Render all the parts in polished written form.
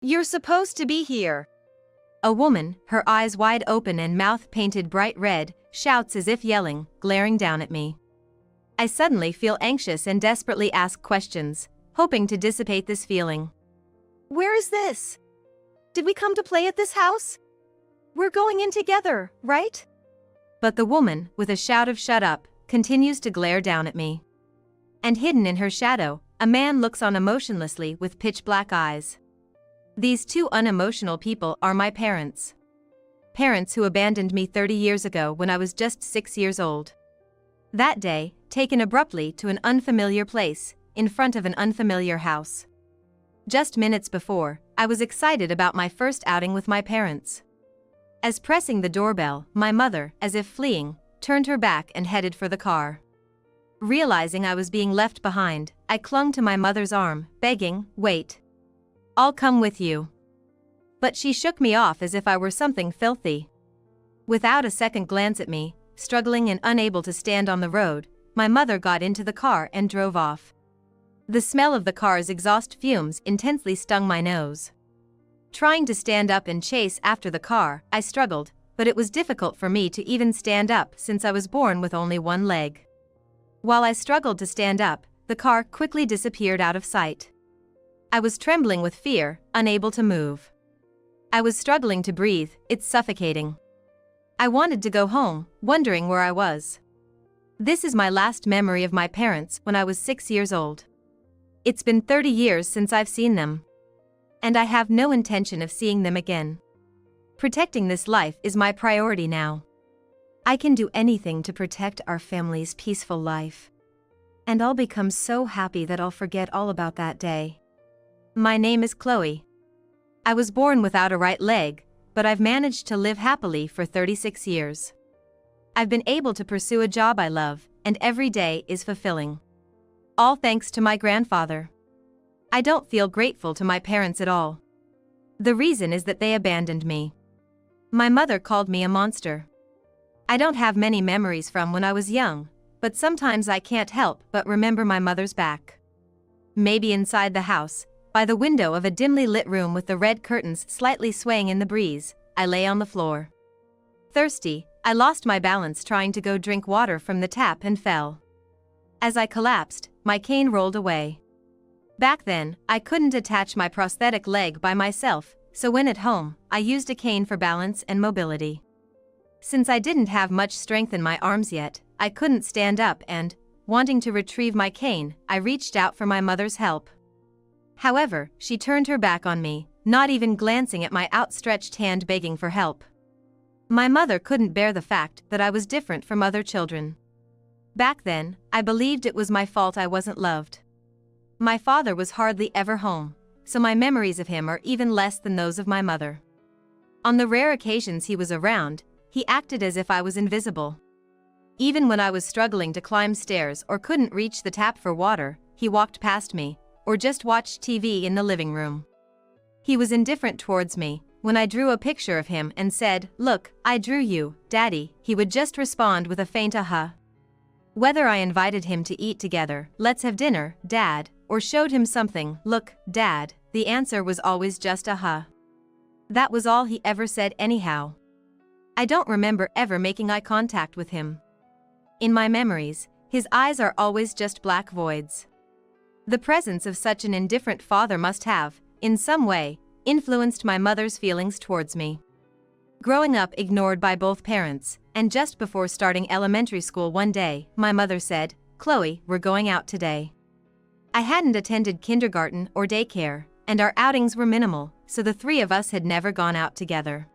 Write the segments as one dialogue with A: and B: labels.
A: You're supposed to be here. A woman, her eyes wide open and mouth painted bright red, shouts as if yelling, glaring down at me. I suddenly feel anxious and desperately ask questions, hoping to dissipate this feeling. Where is this? Did we come to play at this house? We're going in together, right? But the woman, with a shout of "Shut up," continues to glare down at me. And hidden in her shadow, a man looks on emotionlessly with pitch-black eyes. These two unemotional people are my parents. Parents who abandoned me 30 years ago when I was just 6 years old. That day, taken abruptly to an unfamiliar place, in front of an unfamiliar house. Just minutes before, I was excited about my first outing with my parents. As pressing the doorbell, my mother, as if fleeing, turned her back and headed for the car. Realizing I was being left behind, I clung to my mother's arm, begging, "Wait. I'll come with you." But she shook me off as if I were something filthy. Without a second glance at me, struggling and unable to stand on the road, my mother got into the car and drove off. The smell of the car's exhaust fumes intensely stung my nose. Trying to stand up and chase after the car, I struggled, but it was difficult for me to even stand up since I was born with only one leg. While I struggled to stand up, the car quickly disappeared out of sight. I was trembling with fear, unable to move. I was struggling to breathe, it's suffocating. I wanted to go home, wondering where I was. This is my last memory of my parents when I was 6 years old. It's been 30 years since I've seen them. And I have no intention of seeing them again. Protecting this life is my priority now. I can do anything to protect our family's peaceful life. And I'll become so happy that I'll forget all about that day. My name is Chloe. I was born without a right leg, but I've managed to live happily for 36 years. I've been able to pursue a job I love, and every day is fulfilling. All thanks to my grandfather. I don't feel grateful to my parents at all. The reason is that they abandoned me. My mother called me a monster. I don't have many memories from when I was young, but sometimes I can't help but remember my mother's back. Maybe inside the house, by the window of a dimly lit room with the red curtains slightly swaying in the breeze, I lay on the floor. Thirsty, I lost my balance trying to go drink water from the tap and fell. As I collapsed, my cane rolled away. Back then, I couldn't attach my prosthetic leg by myself, so when at home, I used a cane for balance and mobility. Since I didn't have much strength in my arms yet, I couldn't stand up and, wanting to retrieve my cane, I reached out for my mother's help. However, she turned her back on me, not even glancing at my outstretched hand begging for help. My mother couldn't bear the fact that I was different from other children. Back then, I believed it was my fault I wasn't loved. My father was hardly ever home, so my memories of him are even less than those of my mother. On the rare occasions he was around, he acted as if I was invisible. Even when I was struggling to climb stairs or couldn't reach the tap for water, he walked past me, or just watched TV in the living room. He was indifferent towards me. When I drew a picture of him and said, "Look, I drew you, Daddy," he would just respond with a faint "aha." Whether I invited him to eat together, "Let's have dinner, Dad," or showed him something, "Look, Dad," the answer was always just "aha." That was all he ever said anyhow. I don't remember ever making eye contact with him. In my memories, his eyes are always just black voids. The presence of such an indifferent father must have, in some way, influenced my mother's feelings towards me. Growing up ignored by both parents, and just before starting elementary school one day, my mother said, "Chloe, we're going out today." I hadn't attended kindergarten or daycare, and our outings were minimal, so the three of us had never gone out together.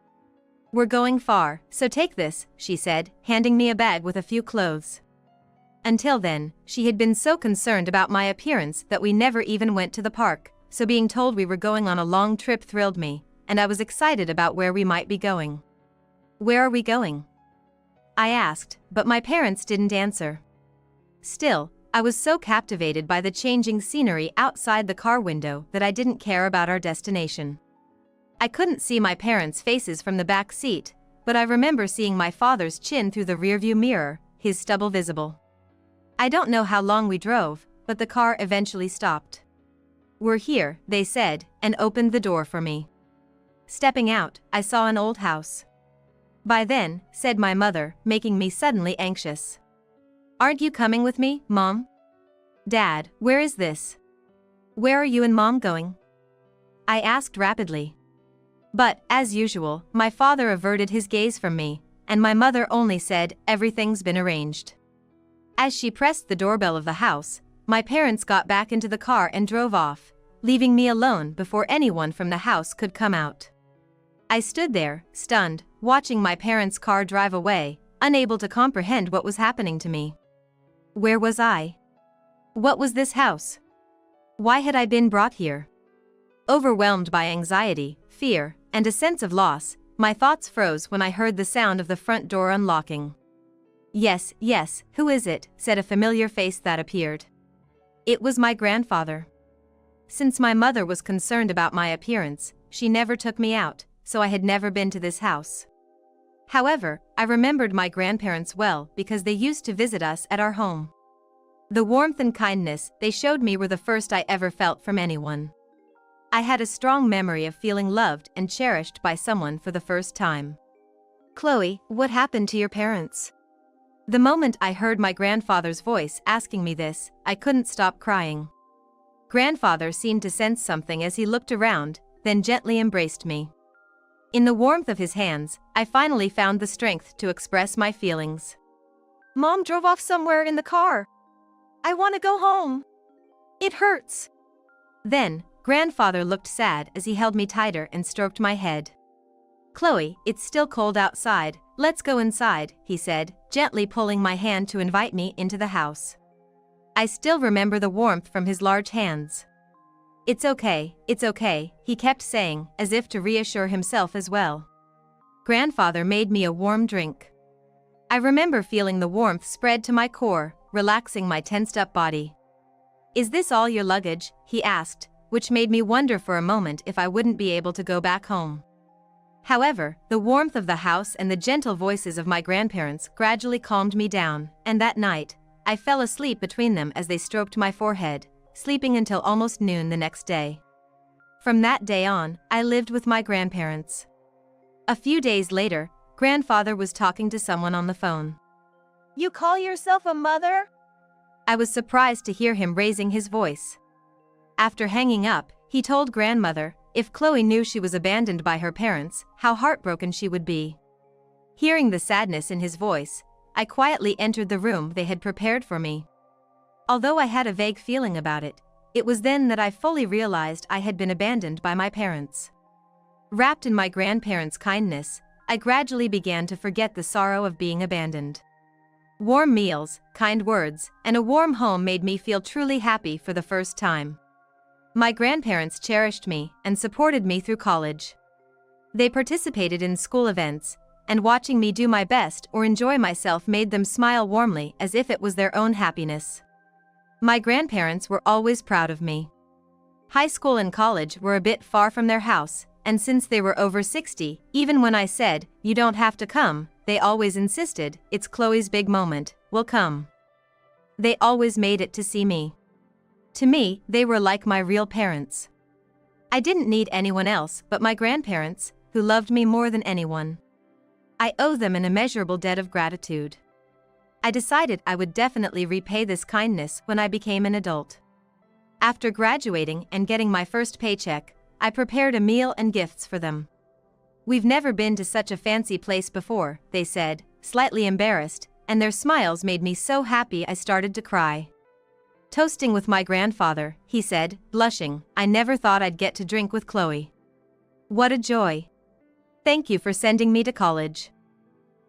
A: "We're going far, so take this," she said, handing me a bag with a few clothes. Until then, she had been so concerned about my appearance that we never even went to the park, so being told we were going on a long trip thrilled me, and I was excited about where we might be going. "Where are we going?" I asked, but my parents didn't answer. Still, I was so captivated by the changing scenery outside the car window that I didn't care about our destination. I couldn't see my parents' faces from the back seat, but I remember seeing my father's chin through the rearview mirror, his stubble visible. I don't know how long we drove, but the car eventually stopped. "We're here," they said, and opened the door for me. Stepping out, I saw an old house. "By then," said my mother, making me suddenly anxious. "Aren't you coming with me, Mom?" "Dad, where is this? Where are you and Mom going?" I asked rapidly. But, as usual, my father averted his gaze from me, and my mother only said, "Everything's been arranged." As she pressed the doorbell of the house, my parents got back into the car and drove off, leaving me alone before anyone from the house could come out. I stood there, stunned, watching my parents' car drive away, unable to comprehend what was happening to me. Where was I? What was this house? Why had I been brought here? Overwhelmed by anxiety, fear, and a sense of loss, my thoughts froze when I heard the sound of the front door unlocking. "Yes, yes, who is it?" said a familiar face that appeared. It was my grandfather. Since my mother was concerned about my appearance, she never took me out, so I had never been to this house. However, I remembered my grandparents well because they used to visit us at our home. The warmth and kindness they showed me were the first I ever felt from anyone. I had a strong memory of feeling loved and cherished by someone for the first time. "Chloe, what happened to your parents?" The moment I heard my grandfather's voice asking me this, I couldn't stop crying. Grandfather seemed to sense something as he looked around, then gently embraced me. In the warmth of his hands, I finally found the strength to express my feelings. "Mom drove off somewhere in the car. I want to go home. It hurts." Then, grandfather looked sad as he held me tighter and stroked my head. "Chloe, it's still cold outside, let's go inside," he said, gently pulling my hand to invite me into the house. I still remember the warmth from his large hands. It's okay," he kept saying, as if to reassure himself as well. Grandfather made me a warm drink. I remember feeling the warmth spread to my core, relaxing my tensed-up body. "Is this all your luggage?" he asked, which made me wonder for a moment if I wouldn't be able to go back home. However, the warmth of the house and the gentle voices of my grandparents gradually calmed me down, and that night, I fell asleep between them as they stroked my forehead, sleeping until almost noon the next day. From that day on, I lived with my grandparents. A few days later, grandfather was talking to someone on the phone. "You call yourself a mother?" I was surprised to hear him raising his voice. After hanging up, he told grandmother, if Chloe knew she was abandoned by her parents, how heartbroken she would be. Hearing the sadness in his voice, I quietly entered the room they had prepared for me. Although I had a vague feeling about it, it was then that I fully realized I had been abandoned by my parents. Wrapped in my grandparents' kindness, I gradually began to forget the sorrow of being abandoned. Warm meals, kind words, and a warm home made me feel truly happy for the first time. My grandparents cherished me and supported me through college. They participated in school events, and watching me do my best or enjoy myself made them smile warmly as if it was their own happiness. My grandparents were always proud of me. High school and college were a bit far from their house, and since they were over 60, even when I said, "You don't have to come," they always insisted, "It's Chloe's big moment, we'll come." They always made it to see me. To me, they were like my real parents. I didn't need anyone else but my grandparents, who loved me more than anyone. I owe them an immeasurable debt of gratitude. I decided I would definitely repay this kindness when I became an adult. After graduating and getting my first paycheck, I prepared a meal and gifts for them. "We've never been to such a fancy place before," they said, slightly embarrassed, and their smiles made me so happy I started to cry. Toasting with my grandfather, he said, blushing, "I never thought I'd get to drink with Chloe. What a joy. Thank you for sending me to college.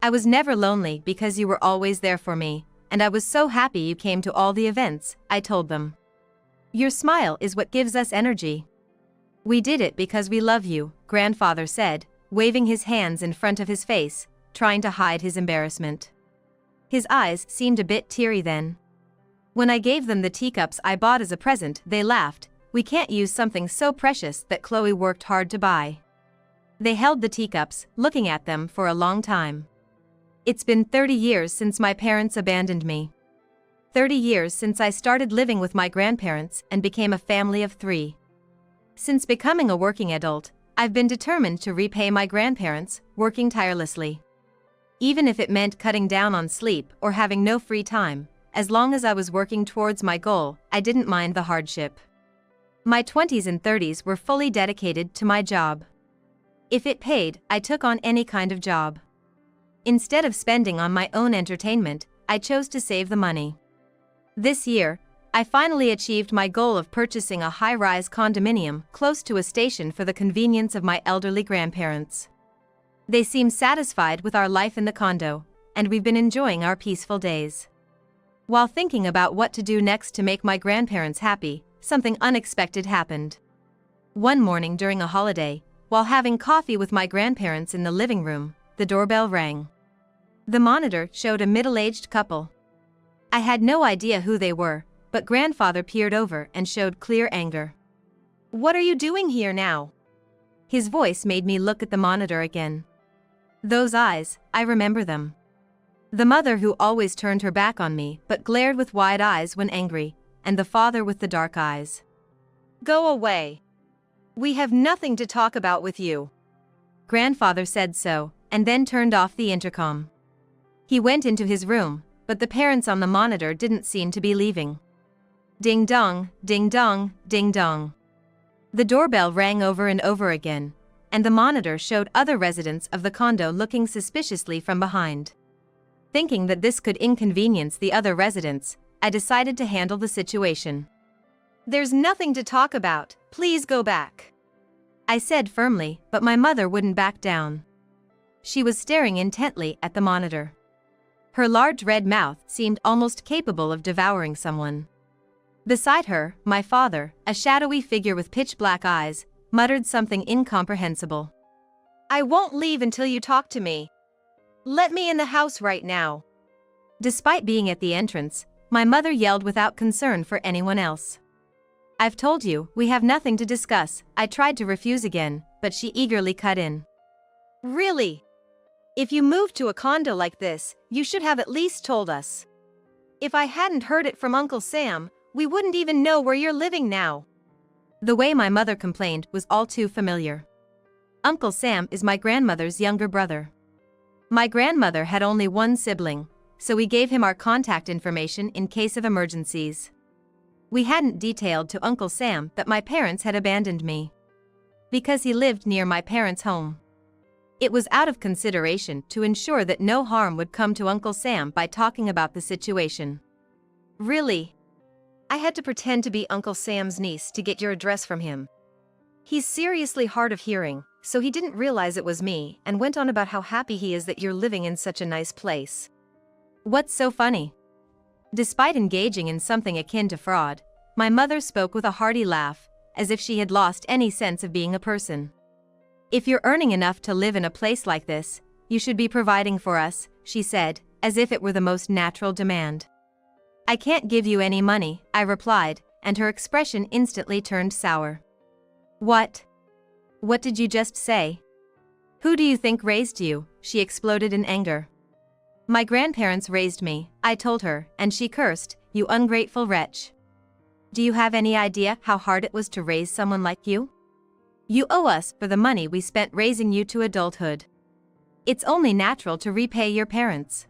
A: I was never lonely because you were always there for me, and I was so happy you came to all the events," I told them. "Your smile is what gives us energy. We did it because we love you," grandfather said, waving his hands in front of his face, trying to hide his embarrassment. His eyes seemed a bit teary then. When I gave them the teacups I bought as a present, they laughed, "We can't use something so precious that Chloe worked hard to buy." They held the teacups, looking at them for a long time. It's been 30 years since my parents abandoned me. 30 years since I started living with my grandparents and became a family of 3. Since becoming a working adult, I've been determined to repay my grandparents, working tirelessly. Even if it meant cutting down on sleep or having no free time, as long as I was working towards my goal, I didn't mind the hardship. My 20s and 30s were fully dedicated to my job. If it paid, I took on any kind of job. Instead of spending on my own entertainment, I chose to save the money. This year, I finally achieved my goal of purchasing a high-rise condominium close to a station for the convenience of my elderly grandparents. They seem satisfied with our life in the condo, and we've been enjoying our peaceful days. While thinking about what to do next to make my grandparents happy, something unexpected happened. One morning during a holiday, while having coffee with my grandparents in the living room, the doorbell rang. The monitor showed a middle-aged couple. I had no idea who they were, but grandfather peered over and showed clear anger. "What are you doing here now?" His voice made me look at the monitor again. Those eyes, I remember them. The mother who always turned her back on me but glared with wide eyes when angry, and the father with the dark eyes. "Go away. We have nothing to talk about with you." Grandfather said so, and then turned off the intercom. He went into his room, but the parents on the monitor didn't seem to be leaving. Ding dong, ding dong, ding dong. The doorbell rang over and over again, and the monitor showed other residents of the condo looking suspiciously from behind. Thinking that this could inconvenience the other residents, I decided to handle the situation. "There's nothing to talk about, please go back," I said firmly, but my mother wouldn't back down. She was staring intently at the monitor. Her large red mouth seemed almost capable of devouring someone. Beside her, my father, a shadowy figure with pitch-black eyes, muttered something incomprehensible. "I won't leave until you talk to me. Let me in the house right now." Despite being at the entrance, my mother yelled without concern for anyone else. "I've told you, we have nothing to discuss." I tried to refuse again, but she eagerly cut in. "Really? If you moved to a condo like this, you should have at least told us. If I hadn't heard it from Uncle Sam, we wouldn't even know where you're living now." The way my mother complained was all too familiar. Uncle Sam is my grandmother's younger brother. My grandmother had only one sibling, so we gave him our contact information in case of emergencies. We hadn't detailed to Uncle Sam that my parents had abandoned me, because he lived near my parents' home. It was out of consideration to ensure that no harm would come to Uncle Sam by talking about the situation. "Really? I had to pretend to be Uncle Sam's niece to get your address from him. He's seriously hard of hearing, so he didn't realize it was me and went on about how happy he is that you're living in such a nice place." What's so funny? Despite engaging in something akin to fraud, my mother spoke with a hearty laugh, as if she had lost any sense of being a person. "If you're earning enough to live in a place like this, you should be providing for us," she said, as if it were the most natural demand. "I can't give you any money," I replied, and her expression instantly turned sour. What? What did you just say? Who do you think raised you?" she exploded in anger. "My grandparents raised me," I told her, and she cursed, "You ungrateful wretch. Do you have any idea how hard it was to raise someone like you? You owe us for the money we spent raising you to adulthood. It's only natural to repay your parents."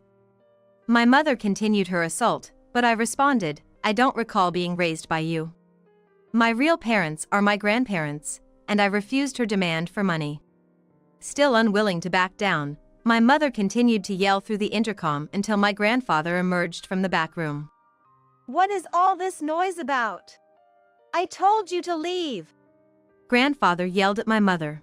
A: My mother continued her assault, but I responded, "I don't recall being raised by you. My real parents are my grandparents," and I refused her demand for money. Still unwilling to back down, my mother continued to yell through the intercom until my grandfather emerged from the back room. "What is all this noise about? I told you to leave!" Grandfather yelled at my mother.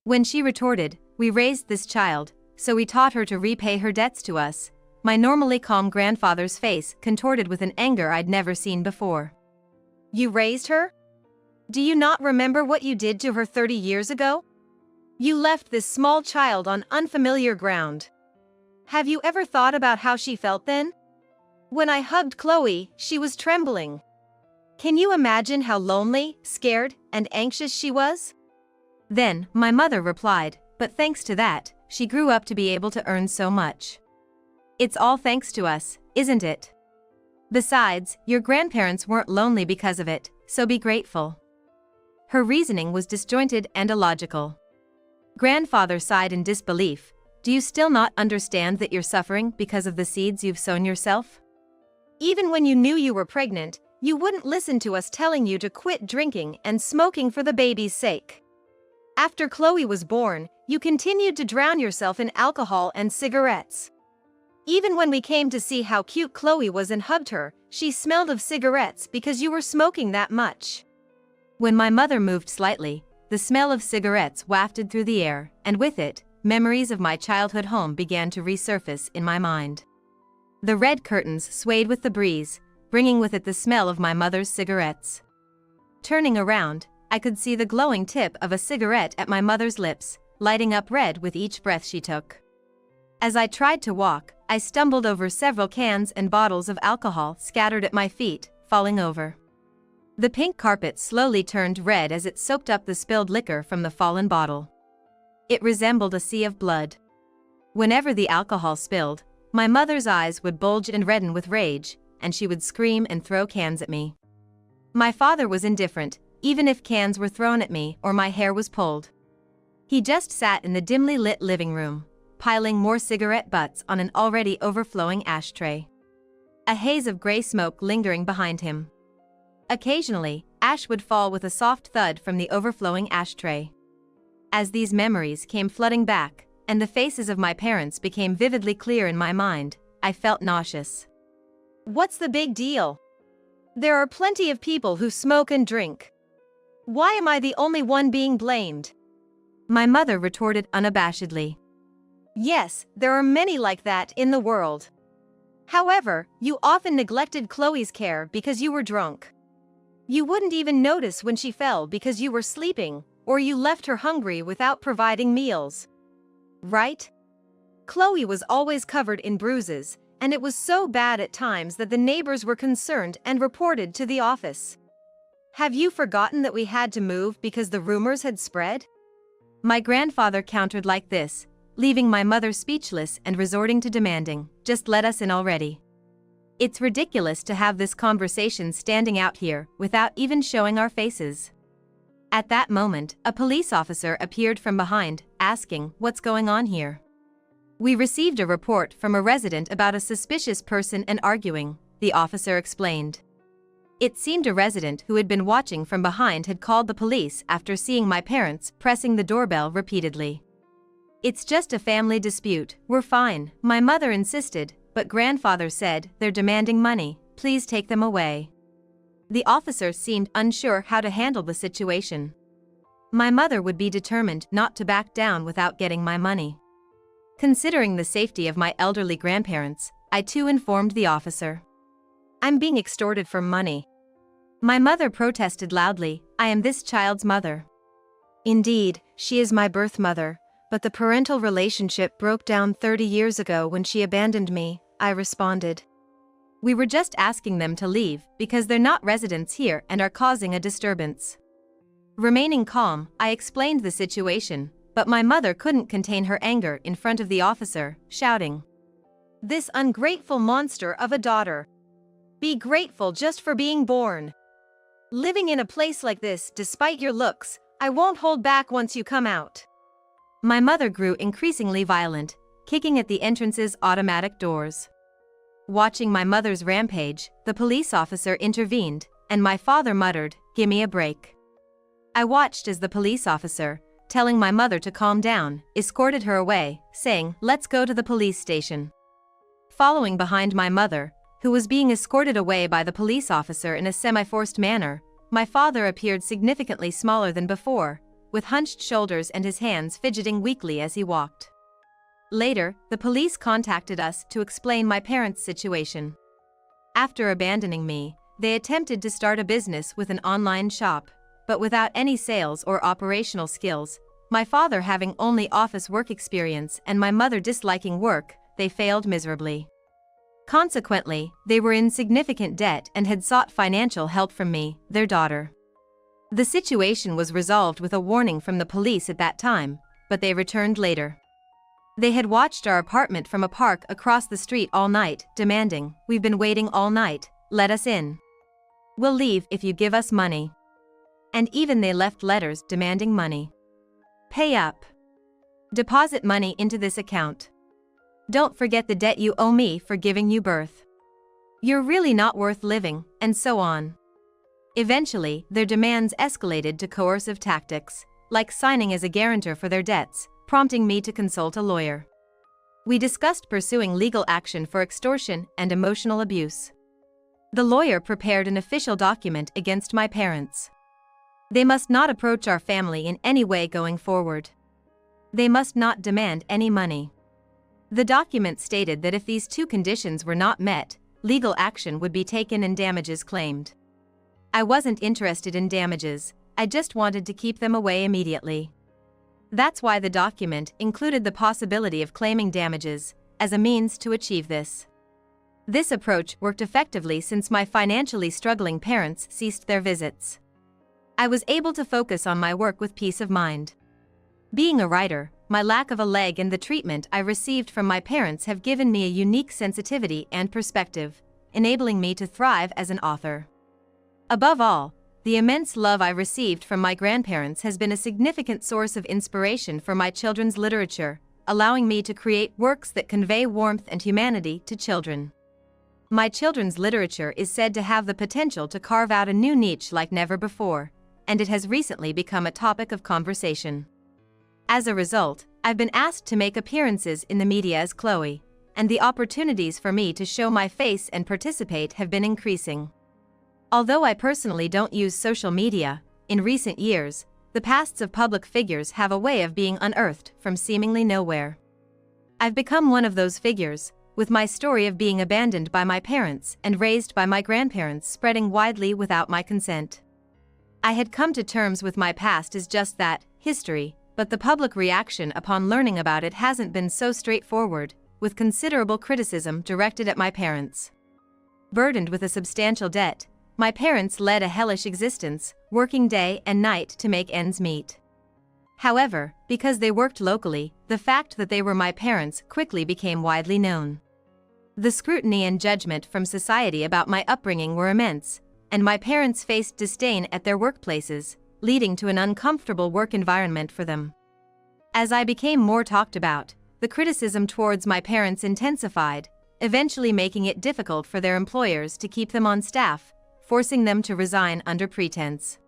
A: When she retorted, "We raised this child, so we taught her to repay her debts to us," my normally calm grandfather's face contorted with an anger I'd never seen before. "You raised her? Do you not remember what you did to her 30 years ago? You left this small child on unfamiliar ground. Have you ever thought about how she felt then? When I hugged Chloe, she was trembling. Can you imagine how lonely, scared, and anxious she was?" Then, my mother replied, "But thanks to that, she grew up to be able to earn so much. It's all thanks to us, isn't it? Besides, your grandparents weren't lonely because of it, so be grateful." Her reasoning was disjointed and illogical. Grandfather sighed in disbelief. Do you still not understand that you're suffering because of the seeds you've sown yourself? Even when you knew you were pregnant, you wouldn't listen to us telling you to quit drinking and smoking for the baby's sake. After Chloe was born, you continued to drown yourself in alcohol and cigarettes. Even when we came to see how cute Chloe was and hugged her, she smelled of cigarettes because you were smoking that much. When my mother moved slightly, the smell of cigarettes wafted through the air, and with it, memories of my childhood home began to resurface in my mind. The red curtains swayed with the breeze, bringing with it the smell of my mother's cigarettes. Turning around, I could see the glowing tip of a cigarette at my mother's lips, lighting up red with each breath she took. As I tried to walk, I stumbled over several cans and bottles of alcohol scattered at my feet, falling over. The pink carpet slowly turned red as it soaked up the spilled liquor from the fallen bottle. It resembled a sea of blood. Whenever the alcohol spilled, my mother's eyes would bulge and redden with rage, and she would scream and throw cans at me. My father was indifferent, even if cans were thrown at me or my hair was pulled. He just sat in the dimly lit living room, piling more cigarette butts on an already overflowing ashtray. A haze of gray smoke lingering behind him. Occasionally, ash would fall with a soft thud from the overflowing ashtray. As these memories came flooding back, and the faces of my parents became vividly clear in my mind, I felt nauseous. What's the big deal? There are plenty of people who smoke and drink. Why am I the only one being blamed? My mother retorted unabashedly. Yes, there are many like that in the world. However, you often neglected Chloe's care because you were drunk. You wouldn't even notice when she fell because you were sleeping, or you left her hungry without providing meals. Right? Chloe was always covered in bruises, and it was so bad at times that the neighbors were concerned and reported to the office. Have you forgotten that we had to move because the rumors had spread? My grandfather countered like this, leaving my mother speechless and resorting to demanding, just let us in already. It's ridiculous to have this conversation standing out here without even showing our faces. At that moment, a police officer appeared from behind, asking, what's going on here? We received a report from a resident about a suspicious person and arguing, the officer explained. It seemed a resident who had been watching from behind had called the police after seeing my parents pressing the doorbell repeatedly. It's just a family dispute, we're fine, my mother insisted, but grandfather said, they're demanding money, please take them away. The officer seemed unsure how to handle the situation. My mother would be determined not to back down without getting my money. Considering the safety of my elderly grandparents, I too informed the officer. I'm being extorted for money. My mother protested loudly, I am this child's mother. Indeed, she is my birth mother, but the parental relationship broke down 30 years ago when she abandoned me, I responded. We were just asking them to leave because they're not residents here and are causing a disturbance. Remaining calm, I explained the situation, but my mother couldn't contain her anger in front of the officer, shouting, this ungrateful monster of a daughter. Be grateful just for being born. Living in a place like this despite your looks, I won't hold back once you come out. My mother grew increasingly violent, kicking at the entrance's automatic doors. Watching my mother's rampage, the police officer intervened, and my father muttered, gimme a break. I watched as the police officer, telling my mother to calm down, escorted her away, saying, let's go to the police station. Following behind my mother, who was being escorted away by the police officer in a semi-forced manner, my father appeared significantly smaller than before, with hunched shoulders and his hands fidgeting weakly as he walked. Later, the police contacted us to explain my parents' situation. After abandoning me, they attempted to start a business with an online shop, but without any sales or operational skills, my father having only office work experience and my mother disliking work, they failed miserably. Consequently, they were in significant debt and had sought financial help from me, their daughter. The situation was resolved with a warning from the police at that time, but they returned later. They had watched our apartment from a park across the street all night, demanding, we've been waiting all night, let us in. We'll leave if you give us money. And even they left letters demanding money. Pay up. Deposit money into this account. Don't forget the debt you owe me for giving you birth. You're really not worth living, and so on. Eventually, their demands escalated to coercive tactics, like signing as a guarantor for their debts, prompting me to consult a lawyer. We discussed pursuing legal action for extortion and emotional abuse. The lawyer prepared an official document against my parents. They must not approach our family in any way going forward. They must not demand any money. The document stated that if these two conditions were not met, legal action would be taken and damages claimed. I wasn't interested in damages, I just wanted to keep them away immediately. That's why the document included the possibility of claiming damages, as a means to achieve this. This approach worked effectively since my financially struggling parents ceased their visits. I was able to focus on my work with peace of mind. Being a writer, my lack of a leg and the treatment I received from my parents have given me a unique sensitivity and perspective, enabling me to thrive as an author. Above all, the immense love I received from my grandparents has been a significant source of inspiration for my children's literature, allowing me to create works that convey warmth and humanity to children. My children's literature is said to have the potential to carve out a new niche like never before, and it has recently become a topic of conversation. As a result, I've been asked to make appearances in the media as Chloe, and the opportunities for me to show my face and participate have been increasing. Although I personally don't use social media, in recent years, the pasts of public figures have a way of being unearthed from seemingly nowhere. I've become one of those figures, with my story of being abandoned by my parents and raised by my grandparents spreading widely without my consent. I had come to terms with my past as just that, history, but the public reaction upon learning about it hasn't been so straightforward, with considerable criticism directed at my parents. Burdened with a substantial debt, my parents led a hellish existence, working day and night to make ends meet. However, because they worked locally, the fact that they were my parents quickly became widely known. The scrutiny and judgment from society about my upbringing were immense, and my parents faced disdain at their workplaces, leading to an uncomfortable work environment for them. As I became more talked about, the criticism towards my parents intensified, eventually making it difficult for their employers to keep them on staff, forcing them to resign under pretense.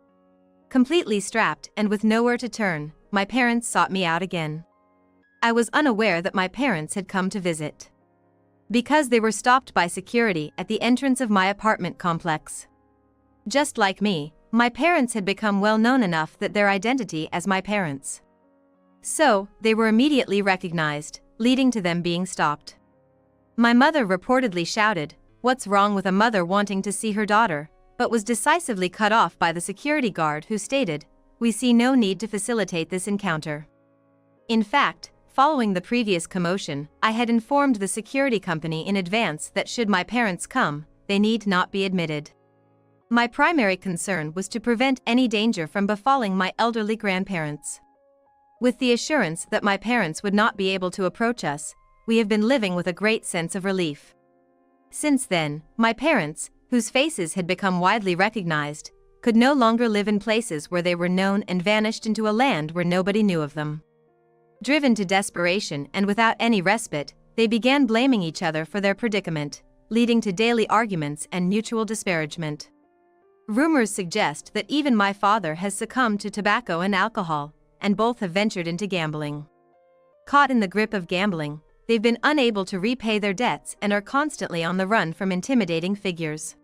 A: Completely strapped and with nowhere to turn, my parents sought me out again. I was unaware that my parents had come to visit. Because they were stopped by security at the entrance of my apartment complex. Just like me, my parents had become well known enough that their identity as my parents. So, they were immediately recognized, leading to them being stopped. My mother reportedly shouted, "What's wrong with a mother wanting to see her daughter?" but was decisively cut off by the security guard who stated, "We see no need to facilitate this encounter." In fact, following the previous commotion, I had informed the security company in advance that should my parents come, they need not be admitted. My primary concern was to prevent any danger from befalling my elderly grandparents. With the assurance that my parents would not be able to approach us, we have been living with a great sense of relief. Since then, my parents, whose faces had become widely recognized, could no longer live in places where they were known and vanished into a land where nobody knew of them. Driven to desperation and without any respite, they began blaming each other for their predicament, leading to daily arguments and mutual disparagement. Rumors suggest that even my father has succumbed to tobacco and alcohol, and both have ventured into gambling. Caught in the grip of gambling, they've been unable to repay their debts and are constantly on the run from intimidating figures.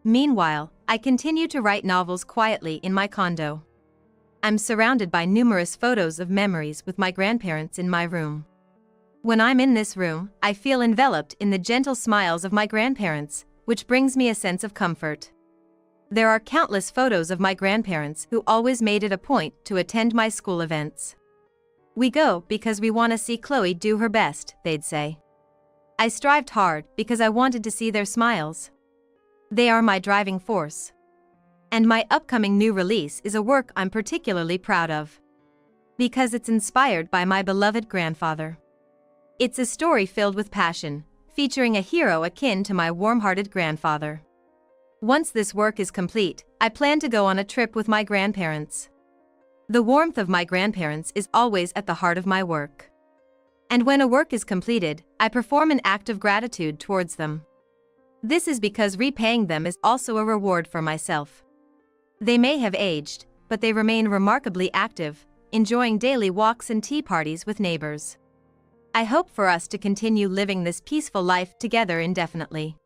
A: Meanwhile, I continue to write novels quietly in my condo. I'm surrounded by numerous photos of memories with my grandparents in my room. When I'm in this room, I feel enveloped in the gentle smiles of my grandparents, which brings me a sense of comfort. There are countless photos of my grandparents who always made it a point to attend my school events. "We go because we want to see Chloe do her best," they'd say. I strived hard because I wanted to see their smiles. They are my driving force. And my upcoming new release is a work I'm particularly proud of. Because it's inspired by my beloved grandfather. It's a story filled with passion, featuring a hero akin to my warm-hearted grandfather. Once this work is complete, I plan to go on a trip with my grandparents. The warmth of my grandparents is always at the heart of my work. And when a work is completed, I perform an act of gratitude towards them. This is because repaying them is also a reward for myself. They may have aged, but they remain remarkably active, enjoying daily walks and tea parties with neighbors. I hope for us to continue living this peaceful life together indefinitely.